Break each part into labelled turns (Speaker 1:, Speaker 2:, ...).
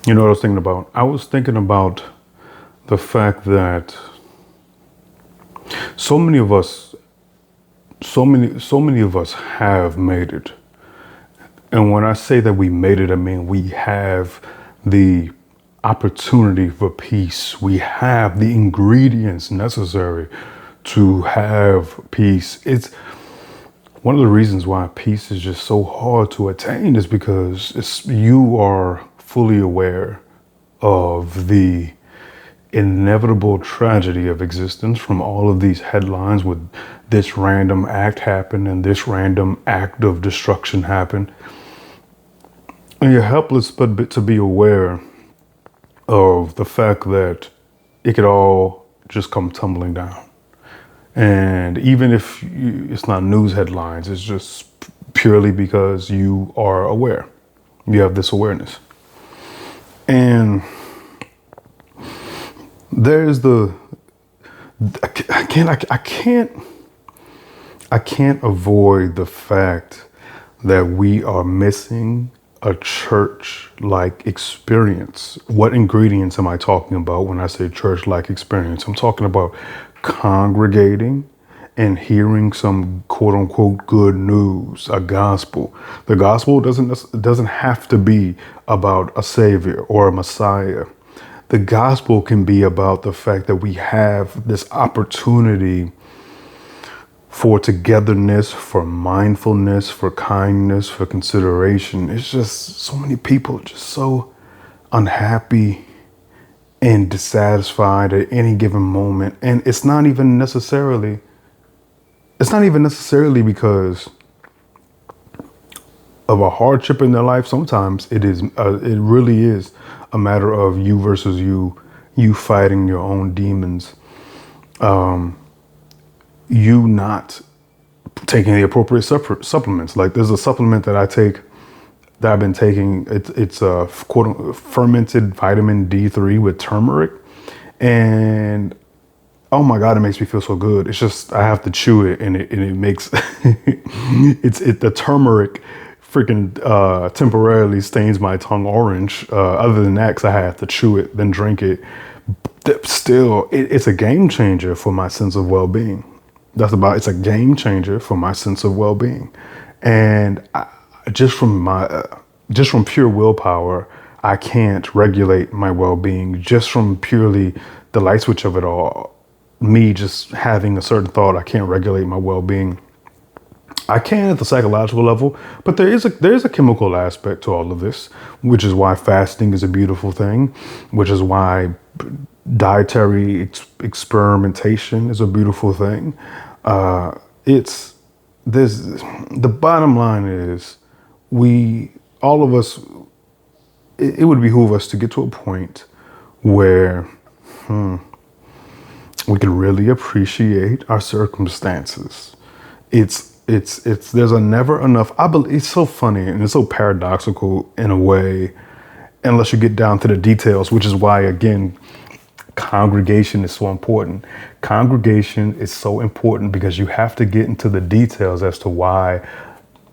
Speaker 1: You know what I was thinking about? I was thinking about the fact that so many of us, so many of us have made it. And when I say that we made it, I mean we have the opportunity for peace. We have the ingredients necessary to have peace. It's one of the reasons why peace is just so hard to attain is because you are fully aware of the inevitable tragedy of existence from all of these headlines with this random act happened and this random act of destruction happened. And you're helpless but to be aware of the fact that it could all just come tumbling down. And even if it's not news headlines, it's just purely because you are aware. You have this awareness. And there's I can't avoid the fact that we are missing a church-like experience. What ingredients am I talking about when I say church-like experience? I'm talking about congregating and hearing some quote-unquote good news, a gospel. The gospel doesn't have to be about a savior or a messiah. The gospel can be about the fact that we have this opportunity for togetherness, for mindfulness, for kindness, for consideration. It's just so many people just so unhappy and dissatisfied at any given moment. And it's not even necessarily because of a hardship in their life. Sometimes it really is a matter of you versus you fighting your own demons. You not taking the appropriate supplements. Like there's a supplement that I've been taking. It's a quote fermented vitamin D3 with turmeric, and oh my God, it makes me feel so good. It's just I have to chew it, and it makes the turmeric freaking temporarily stains my tongue orange. Other than that, 'cause I have to chew it, then drink it. Still, it's a game changer for my sense of well-being. It's a game changer for my sense of well-being. And just from pure willpower, I can't regulate my well-being just from purely the light switch of it all. Me just having a certain thought, I can't regulate my well-being. I can at the psychological level, but there is a chemical aspect to all of this, which is why fasting is a beautiful thing, which is why dietary experimentation is a beautiful thing. The bottom line is all of us, it would behoove us to get to a point where we can really appreciate our circumstances. There's a never enough. I believe it's so funny and it's so paradoxical in a way, unless you get down to the details, which is why, again, congregation is so important. Congregation is so important because you have to get into the details as to why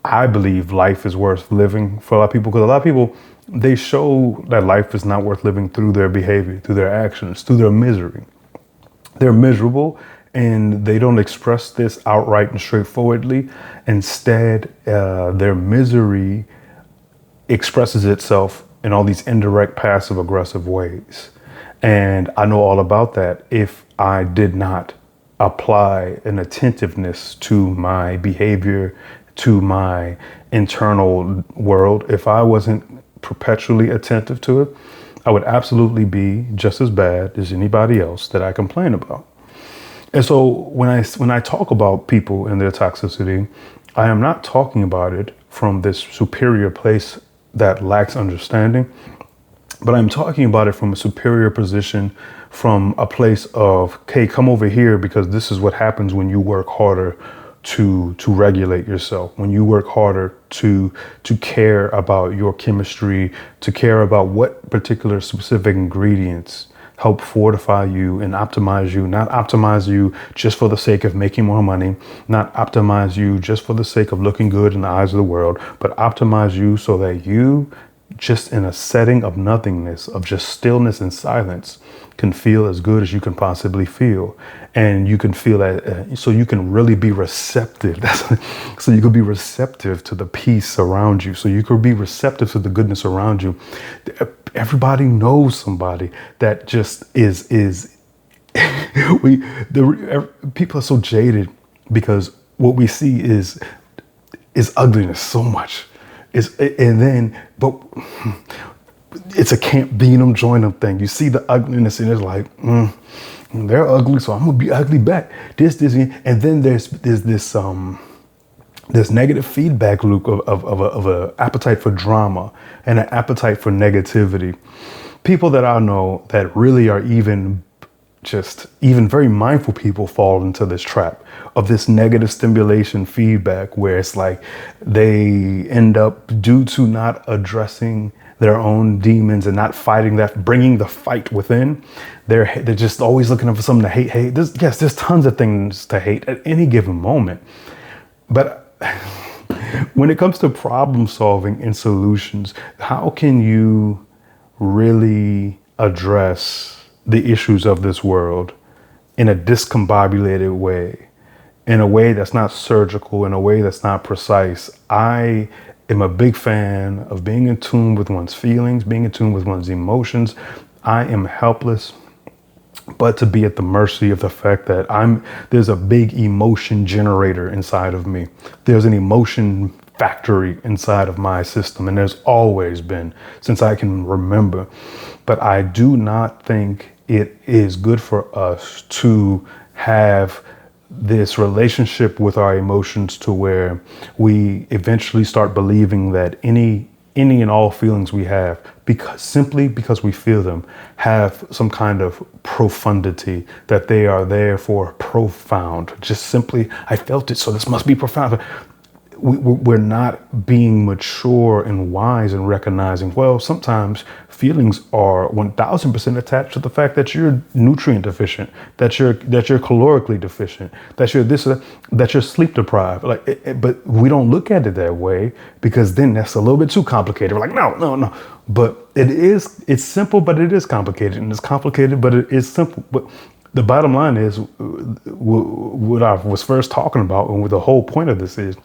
Speaker 1: I believe life is worth living for a lot of people. Because a lot of people, they show that life is not worth living through their behavior, through their actions, through their misery. They're miserable and they don't express this outright and straightforwardly. Instead, their misery expresses itself in all these indirect, passive aggressive ways. And I know all about that if I did not apply an attentiveness to my behavior, to my internal world. If I wasn't perpetually attentive to it, I would absolutely be just as bad as anybody else that I complain about. And so when I talk about people and their toxicity, I am not talking about it from this superior place that lacks understanding, but I'm talking about it from a superior position, from a place of, hey, come over here because this is what happens when you work harder to regulate yourself, when you work harder to care about your chemistry, to care about what particular specific ingredients help fortify you and optimize you, not optimize you just for the sake of making more money, not optimize you just for the sake of looking good in the eyes of the world, but optimize you so that you just in a setting of nothingness, of just stillness and silence, can feel as good as you can possibly feel. And you can feel that, so you can really be receptive. So you could be receptive to the peace around you. So you could be receptive to the goodness around you. Everybody knows somebody that just is people are so jaded because what we see is ugliness so much. But it's a can't beat them, join them thing. You see the ugliness and it's like, they're ugly, so I'm gonna be ugly back. And then there's this negative feedback loop of a appetite for drama and an appetite for negativity. People that I know that really are even very mindful people fall into this trap of this negative stimulation feedback, where it's like they end up, due to not addressing their own demons and not fighting that, bringing the fight within, they're just always looking for something to hate. There's tons of things to hate at any given moment. But when it comes to problem solving and solutions, how can you really address the issues of this world in a discombobulated way, in a way that's not surgical, in a way that's not precise? I am a big fan of being in tune with one's feelings, being in tune with one's emotions. I am helpless but to be at the mercy of the fact that there's a big emotion generator inside of me. There's an emotion factory inside of my system, and there's always been since I can remember. But I do not think it is good for us to have this relationship with our emotions to where we eventually start believing that any and all feelings we have, simply because we feel them, have some kind of profundity, that they are there for profound. Just simply, I felt it, so this must be profound. We're not being mature and wise and recognizing, well, sometimes feelings are 1000% attached to the fact that you're nutrient deficient, that you're calorically deficient, that you're this, that you're sleep deprived. But we don't look at it that way, because then that's a little bit too complicated. We're like, no. But it's simple, but it is complicated, and it's complicated, but it is simple. But the bottom line is what I was first talking about, and what the whole point of this is,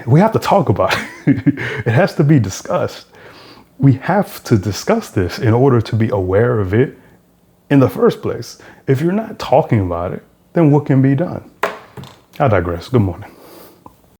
Speaker 1: we have to talk about it. It has to be discussed. We have to discuss this in order to be aware of it in the first place. If you're not talking about it, then what can be done? I digress. Good morning.